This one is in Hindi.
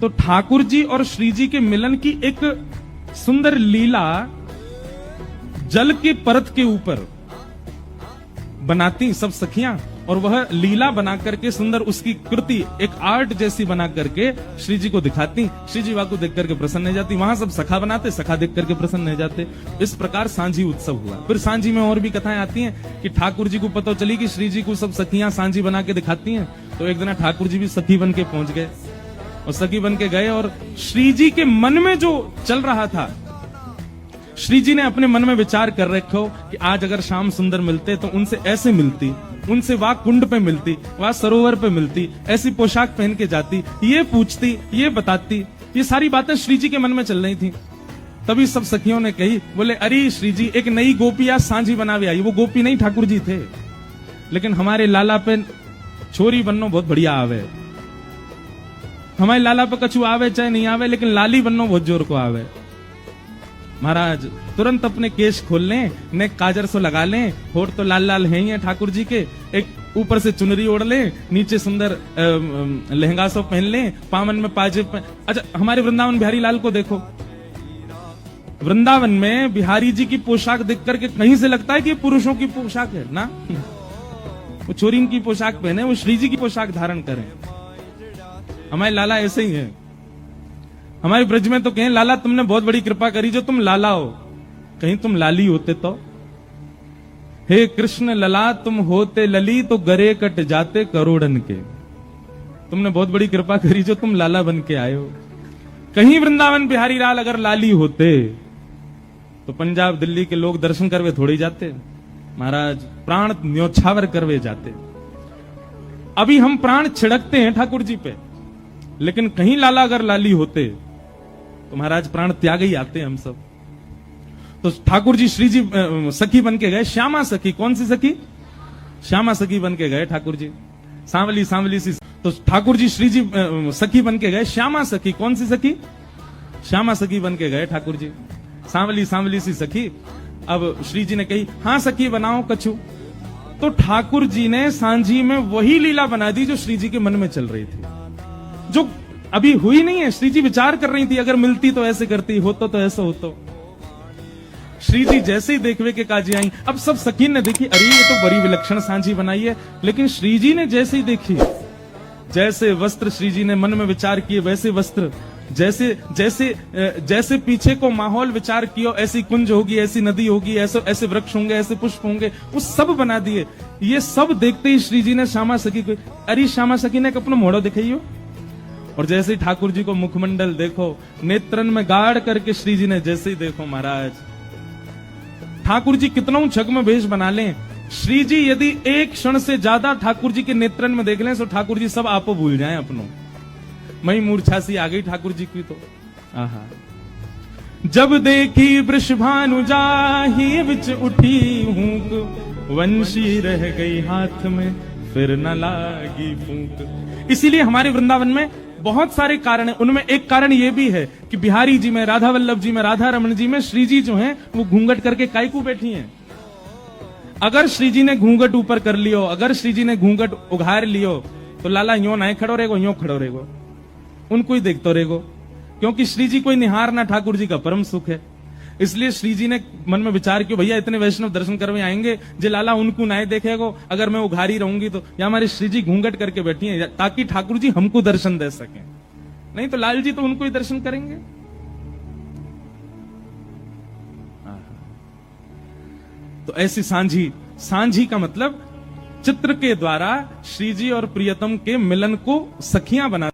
तो ठाकुर जी और श्री जी के मिलन की एक सुंदर लीला जल के परत के ऊपर बनाती सब सखियां, और वह लीला बना करके सुंदर उसकी कृति एक आर्ट जैसी बना करके श्री जी को दिखाती। श्री जी को देख करके प्रसन्न हो जाती। वहां सब सखा बनाते, सखा देख करके प्रसन्न हो जाते। इस प्रकार सांझी उत्सव हुआ। फिर सांझी में और भी कथाएं आती हैं कि ठाकुर जी को पता चली कि श्री जी को सब सखियां सांझी बना के दिखाती हैं, तो एक दिन ठाकुर जी भी सखी बन के पहुंच गए और सखी बन के गए। और श्री जी के मन में जो चल रहा था, श्री जी ने अपने मन में विचार कर रखो कि आज अगर श्याम सुंदर मिलते तो उनसे ऐसे मिलती, उनसे वह कुंड पे मिलती, वह सरोवर पे मिलती, ऐसी पोशाक पहन के जाती, ये पूछती, ये बताती। ये सारी बातें श्री जी के मन में चल रही थी। तभी सब सखियों ने कही, बोले अरे श्री जी एक नई गोपी आज सांझी बनावे आई। वो गोपी नहीं ठाकुर जी थे, लेकिन हमारे लाला पे छोरी बननो बहुत बढ़िया आवे। हमारे लाला पे कछु आवे चाहे नहीं आवे, लेकिन लाली बननो बहुत जोर को आवे। महाराज तुरंत अपने केश खोल लें, ने काजर सो लगा लें, होठ तो लाल लाल है ही है ठाकुर जी के, एक ऊपर से चुनरी ओढ़ लें, नीचे सुंदर लहंगा सो पहन लें, पामन में पाजेब। अच्छा, हमारे वृंदावन बिहारी लाल को देखो, वृंदावन में बिहारी जी की पोशाक देख करके कहीं से लगता है कि पुरुषों की पोशाक है ना। वो छोरीन की पोशाक पहने, वो श्री जी की पोशाक धारण करें। हमारे लाला ऐसे ही है। हमारे ब्रज में तो कहें लाला तुमने बहुत बड़ी कृपा करी जो तुम लाला हो, कहीं तुम लाली होते तो। हे कृष्ण लला तुम होते लली तो गरे कट जाते करोड़न के। तुमने बहुत बड़ी कृपा करी जो तुम लाला बन के आए हो। कहीं वृंदावन बिहारी लाल अगर लाली होते तो पंजाब दिल्ली के लोग दर्शन करवे थोड़ी जाते, महाराज प्राण न्योछावर करवे जाते। अभी हम प्राण छिड़कते हैं ठाकुर जी पे, लेकिन कहीं लाला अगर लाली होते तो महाराज प्राण त्याग ही आते हम सब। तो ठाकुर जी श्री जी सखी बन के गए, श्यामा सखी। कौन सी सखी? श्यामा सखी बन के गए ठाकुर जी। सांवली सांवली सी। तो ठाकुर जी श्री जी सखी बन के गए, श्यामा सखी। कौन सी सखी? श्यामा सखी बन के गए ठाकुर जी, सांवली सांवली सी सखी। अब श्री जी ने कही हाँ सखी बनाओ कछु। तो ठाकुर जी ने सांझी में वही लीला बना दी जो श्री जी के मन में चल रही थी, जो अभी हुई नहीं है। श्री जी विचार कर रही थी अगर मिलती तो ऐसे करती, होतो तो ऐसा होतो। श्री जी जैसे ही देखवे के काजी आई। अब सब सखीन ने देखी, अरे ये तो बड़ी विलक्षण सांझी बनाई है। लेकिन श्री जी ने जैसे ही देखी, जैसे वस्त्र श्री जी ने मन में विचार किए वैसे वस्त्र, जैसे जैसे जैसे पीछे को माहौल विचार किया, ऐसी कुंज होगी, ऐसी नदी होगी, ऐसे वृक्ष होंगे, ऐसे पुष्प होंगे, वो सब बना दिए। ये सब देखते ही श्री जी ने श्यामा सखी को, अरे श्यामा सखी ने अपना मोड़ो दिखाइयो। और जैसे ही ठाकुर जी को मुखमंडल देखो, नेत्रन में गाड़ करके श्री जी ने जैसे ही देखो, महाराज ठाकुर जी कितना छग भेष बना लें, श्री जी यदि एक क्षण से ज्यादा ठाकुर जी के नेत्रन में देख लें तो ठाकुर जी सब आपको भूल जाएं अपनों। मई मूर्छा सी आ गई ठाकुर जी की तो। आहा, जब देखी वृषभानु जाहि विच उठी हूक, वंशी रह गई हाथ में फिर न लागी फूंक। इसीलिए हमारे वृंदावन में बहुत सारे कारण हैं। उनमें एक कारण यह भी है कि बिहारी जी में, राधा वल्लभ जी में, राधा रमन जी में श्री जी जो हैं वो घूंघट करके कायकू बैठी हैं। अगर श्री जी ने घूंघट ऊपर कर लियो, अगर श्री जी ने घूंघट उघार लियो, तो लाला यो ना खड़ो रहेगो, यो खड़ो रहेगो, उनको ही देखते रहेगो। क्योंकि श्री जी कोई निहार ना ठाकुर जी का परम सुख है। इसलिए श्री जी ने मन में विचार किया, भैया इतने वैष्णव दर्शन करवे आएंगे, जे लाला उनको ना देखेगो, अगर मैं उघारी रहूंगी तो। या हमारे श्री जी घूंघट करके बैठी हैं ताकि ठाकुर जी हमको दर्शन दे सकें, नहीं तो लाल जी तो उनको ही दर्शन करेंगे। तो ऐसी सांझी, सांझी का मतलब चित्र के द्वारा श्री जी और प्रियतम के मिलन को सखियां बना